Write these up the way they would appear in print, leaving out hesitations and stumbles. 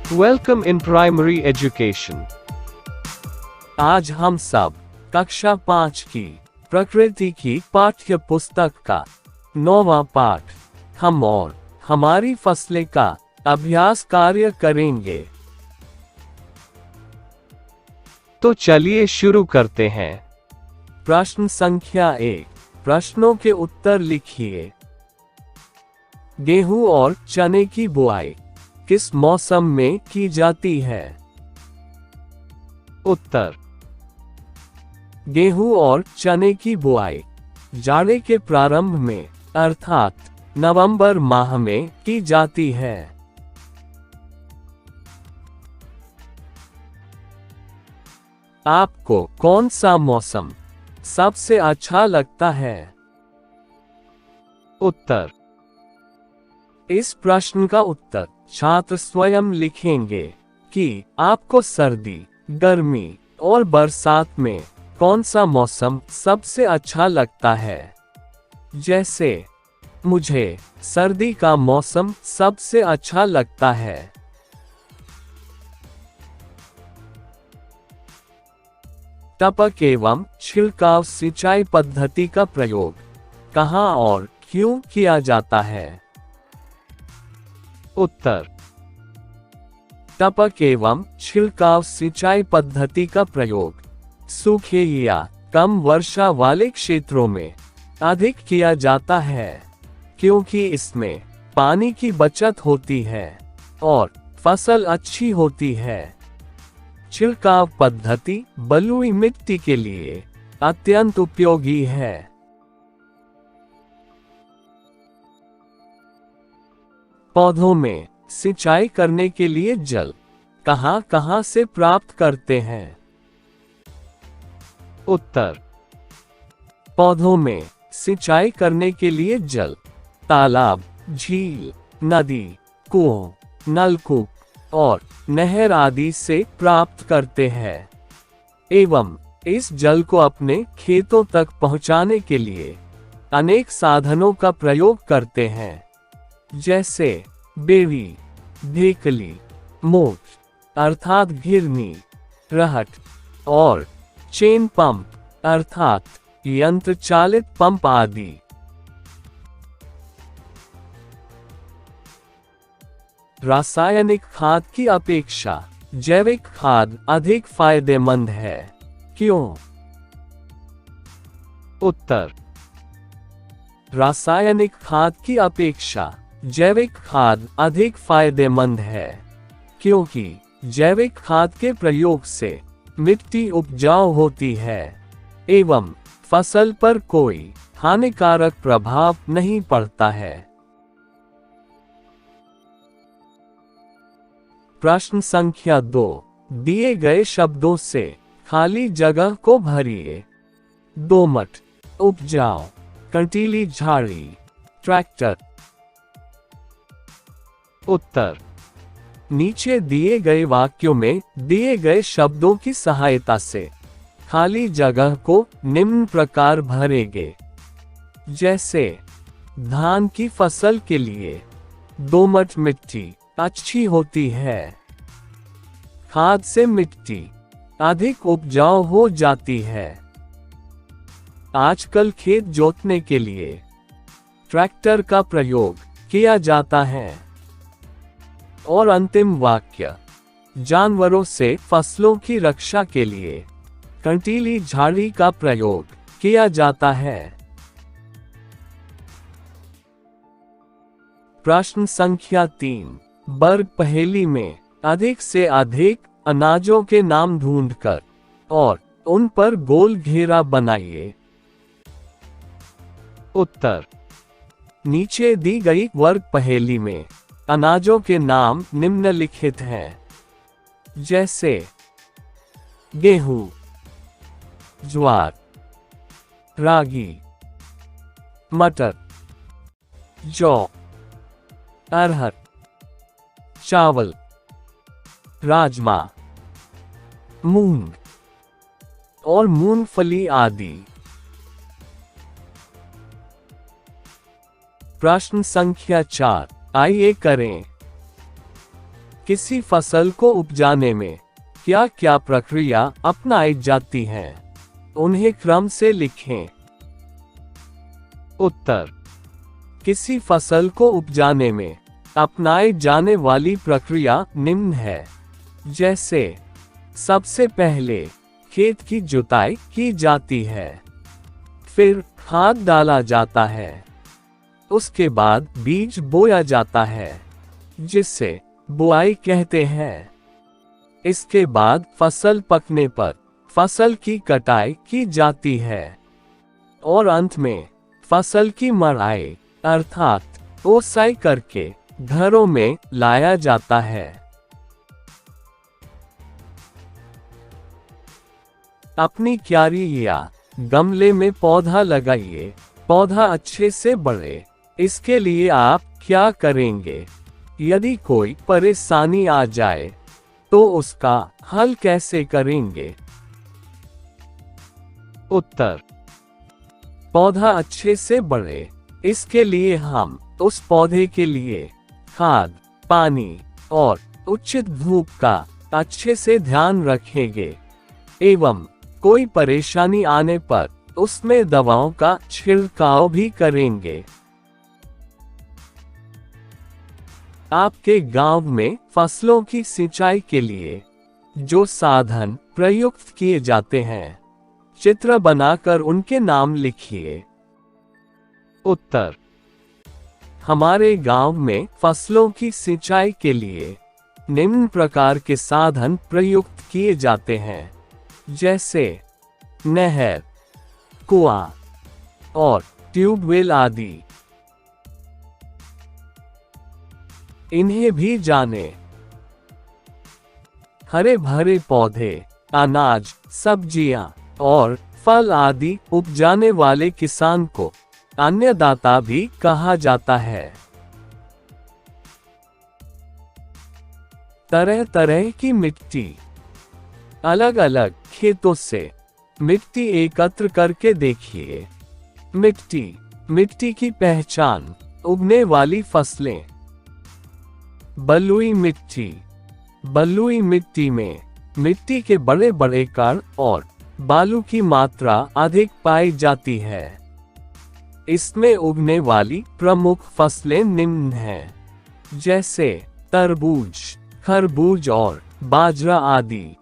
Welcome in primary education. आज हम सब कक्षा 5 की प्रकृति की पाठ्य पुस्तक का 9वां पाठ हम और हमारी फसलें का अभ्यास कार्य करेंगे। तो चलिए शुरू करते हैं। प्रश्न संख्या 1, प्रश्नों के उत्तर लिखिए। गेहूं और चने की बुआई किस मौसम में की जाती है? उत्तर। गेहूं और चने की बुआई जाड़े के प्रारंभ में अर्थात नवंबर माह में की जाती है। आपको कौन सा मौसम सबसे अच्छा लगता है? उत्तर। इस प्रश्न का उत्तर छात्र स्वयं लिखेंगे कि आपको सर्दी, गर्मी और बरसात में कौन सा मौसम सबसे अच्छा लगता है। जैसे, मुझे सर्दी का मौसम सबसे अच्छा लगता है। टपक एवं छिड़काव सिंचाई पद्धति का प्रयोग कहाँ और क्यों किया जाता है? उत्तर। टपक एवं छिड़काव सिंचाई पद्धति का प्रयोग सूखे या कम वर्षा वाले क्षेत्रों में अधिक किया जाता है, क्योंकि इसमें पानी की बचत होती है और फसल अच्छी होती है। छिड़काव पद्धति बलुई मिट्टी के लिए अत्यंत उपयोगी है। पौधों में सिंचाई करने के लिए जल कहां-कहां से प्राप्त करते हैं? उत्तर। पौधों में सिंचाई करने के लिए जल तालाब, झील, नदी, कुओं, नलकूप और नहर आदि से प्राप्त करते हैं एवं इस जल को अपने खेतों तक पहुंचाने के लिए अनेक साधनों का प्रयोग करते हैं, जैसे बेड़ी, ढेकली, मोट अर्थात घिरनी, रहट और चेन पंप अर्थात यंत्र चालित पंप आदि। रासायनिक खाद की अपेक्षा जैविक खाद अधिक फायदेमंद है, क्यों? उत्तर। रासायनिक खाद की अपेक्षा जैविक खाद अधिक फायदेमंद है, क्योंकि जैविक खाद के प्रयोग से मिट्टी उपजाऊ होती है एवं फसल पर कोई हानिकारक प्रभाव नहीं पड़ता है। प्रश्न संख्या 2, दिए गए शब्दों से खाली जगह को भरिए। दोमट, उपजाऊ, कंटीली झाड़ी, ट्रैक्टर। उत्तर। नीचे दिए गए वाक्यों में दिए गए शब्दों की सहायता से खाली जगह को निम्न प्रकार भरेंगे। जैसे, धान की फसल के लिए दोमट मिट्टी अच्छी होती है। खाद से मिट्टी अधिक उपजाऊ हो जाती है। आजकल खेत जोतने के लिए ट्रैक्टर का प्रयोग किया जाता है। और अंतिम वाक्य, जानवरों से फसलों की रक्षा के लिए कंटीली झाड़ी का प्रयोग किया जाता है। प्रश्न संख्या 3, वर्ग पहेली में अधिक से अधिक अनाजों के नाम ढूंढकर और उन पर गोल घेरा बनाइए। उत्तर। नीचे दी गई वर्ग पहेली में अनाजों के नाम निम्नलिखित हैं, जैसे गेहूं, ज्वार, रागी, मटर, जौ, अरहर, चावल, राजमा, मूंग और मूंगफली आदि। प्रश्न संख्या 4, आइए करें। किसी फसल को उपजाने में क्या क्या प्रक्रिया अपनाई जाती हैं, उन्हें क्रम से लिखें। उत्तर। किसी फसल को उपजाने में अपनाई जाने वाली प्रक्रिया निम्न है, जैसे सबसे पहले खेत की जुताई की जाती है, फिर खाद डाला जाता है, उसके बाद बीज बोया जाता है जिसे बुआई कहते हैं। इसके बाद फसल पकने पर फसल की कटाई की जाती है और अंत में फसल की मड़ाई अर्थात ओसाई करके घरों में लाया जाता है। अपनी क्यारी या गमले में पौधा लगाइए, पौधा अच्छे से बढ़े। इसके लिए आप क्या करेंगे? यदि कोई परेशानी आ जाए तो उसका हल कैसे करेंगे? उत्तर। पौधा अच्छे से बढ़े, इसके लिए हम उस पौधे के लिए खाद, पानी और उचित धूप का अच्छे से ध्यान रखेंगे एवं कोई परेशानी आने पर उसमें दवाओं का छिड़काव भी करेंगे। आपके गांव में फसलों की सिंचाई के लिए जो साधन प्रयुक्त किए जाते हैं, चित्र बनाकर उनके नाम लिखिए। उत्तर। हमारे गांव में फसलों की सिंचाई के लिए निम्न प्रकार के साधन प्रयुक्त किए जाते हैं, जैसे नहर, कुआं और ट्यूबवेल आदि। इन्हें भी जाने। हरे भरे पौधे, अनाज, सब्जियां और फल आदि उपजाने वाले किसान को अन्नदाता भी कहा जाता है। तरह तरह की मिट्टी। अलग अलग खेतों से मिट्टी एकत्र करके देखिए। मिट्टी की पहचान, उगने वाली फसलें। बलुई मिट्टी में मिट्टी के बड़े बड़े कण और बालू की मात्रा अधिक पाई जाती है। इसमें उगने वाली प्रमुख फसलें निम्न हैं, जैसे तरबूज, खरबूज और बाजरा आदि।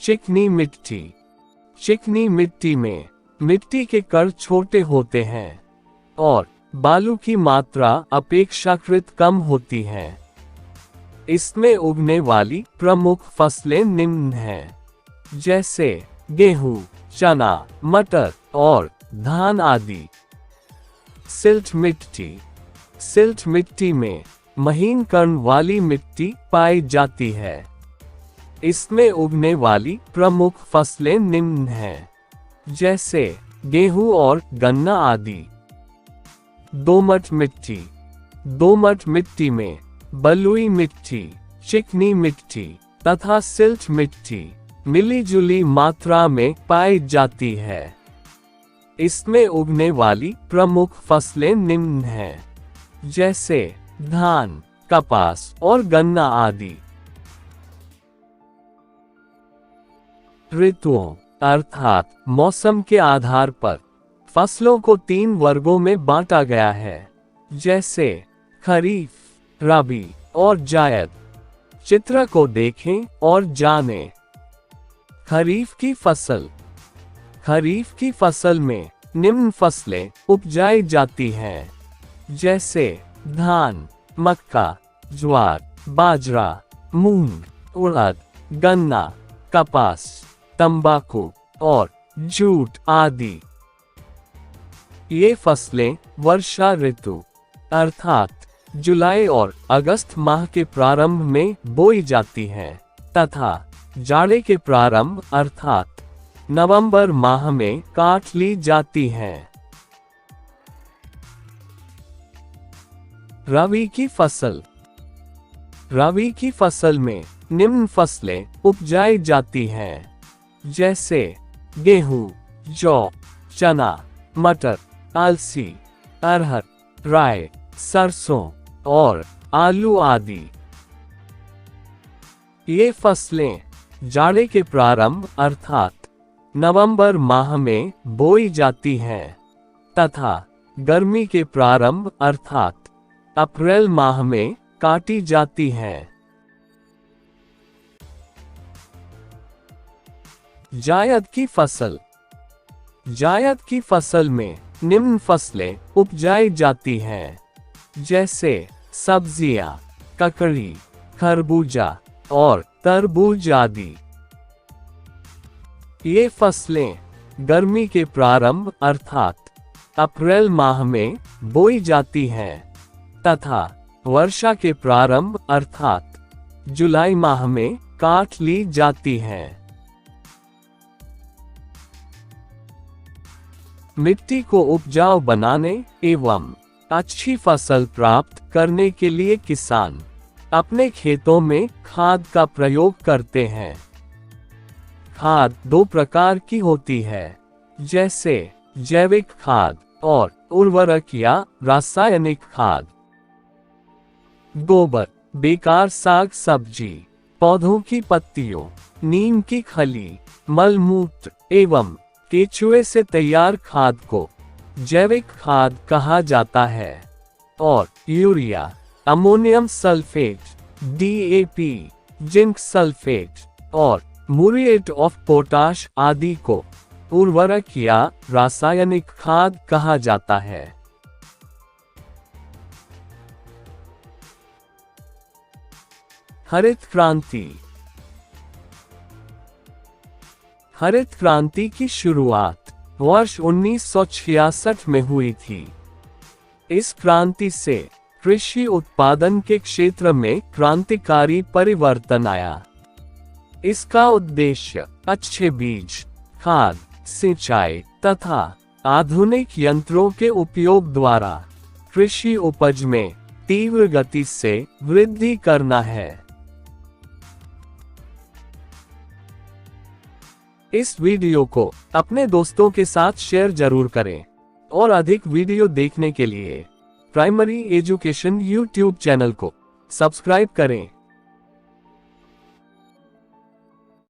चिकनी मिट्टी में मिट्टी के कण छोटे होते हैं और बालू की मात्रा अपेक्षाकृत कम होती है। इसमें उगने वाली प्रमुख फसलें निम्न हैं, जैसे गेहूं, चना, मटर और धान आदि। सिल्ट मिट्टी में महीन कण वाली मिट्टी पाई जाती है। इसमें उगने वाली प्रमुख फसलें निम्न हैं, जैसे गेहूं और गन्ना आदि। दोमट मिट्टी में बलुई मिट्टी, चिकनी मिट्टी तथा सिल्ट मिट्टी मिलीजुली मात्रा में पाई जाती है। इसमें उगने वाली प्रमुख फसलें निम्न हैं, जैसे धान, कपास और गन्ना आदि। ऋतुओं अर्थात मौसम के आधार पर फसलों को 3 वर्गों में बांटा गया है, जैसे खरीफ, रबी और जायद। चित्र को देखें और जानें। खरीफ की फसल में निम्न फसलें उपजाई जाती हैं, जैसे धान, मक्का, ज्वार, बाजरा, मूंग, उड़द, गन्ना, कपास, तंबाकू और जूट आदि। ये फसलें वर्षा ऋतु अर्थात जुलाई और अगस्त माह के प्रारंभ में बोई जाती हैं तथा जाड़े के प्रारंभ अर्थात नवंबर माह में काट ली जाती हैं। रबी की फसल में निम्न फसलें उपजाई जाती हैं, जैसे गेहूं, जौ, चना, मटर, अलसी, अरहर, राई, सरसों और आलू आदि। ये फसलें जाड़े के प्रारंभ अर्थात नवंबर माह में बोई जाती हैं तथा गर्मी के प्रारंभ अर्थात अप्रैल माह में काटी जाती हैं। जायद की फसल। जायद की फसल में निम्न फसलें उपजाई जाती हैं, जैसे सब्जियां, ककड़ी, खरबूजा और तरबूज आदि। ये फसलें गर्मी के प्रारंभ अर्थात अप्रैल माह में बोई जाती हैं तथा वर्षा के प्रारंभ अर्थात जुलाई माह में काट ली जाती हैं। मिट्टी को उपजाऊ बनाने एवं अच्छी फसल प्राप्त करने के लिए किसान अपने खेतों में खाद का प्रयोग करते हैं। खाद दो प्रकार की होती है, जैसे जैविक खाद और उर्वरक या रासायनिक खाद। गोबर, बेकार साग सब्जी, पौधों की पत्तियों, नीम की खली, मलमूत्र एवं केचुए से तैयार खाद को जैविक खाद कहा जाता है और urea, ammonium sulphate, DAP, zinc sulphate और म्यूरेट ऑफ पोटाश आदि को उर्वरक या रासायनिक खाद कहा जाता है। हरित क्रांति। हरित क्रांति की शुरुआत वर्ष 1966 में हुई थी। इस क्रांति से कृषि उत्पादन के क्षेत्र में क्रांतिकारी परिवर्तन आया। इसका उद्देश्य अच्छे बीज, खाद, सिंचाई तथा आधुनिक यंत्रों के उपयोग द्वारा कृषि उपज में तीव्र गति से वृद्धि करना है। इस वीडियो को अपने दोस्तों के साथ शेयर जरूर करें और अधिक वीडियो देखने के लिए प्राइमरी एजुकेशन YouTube चैनल को सब्सक्राइब करें।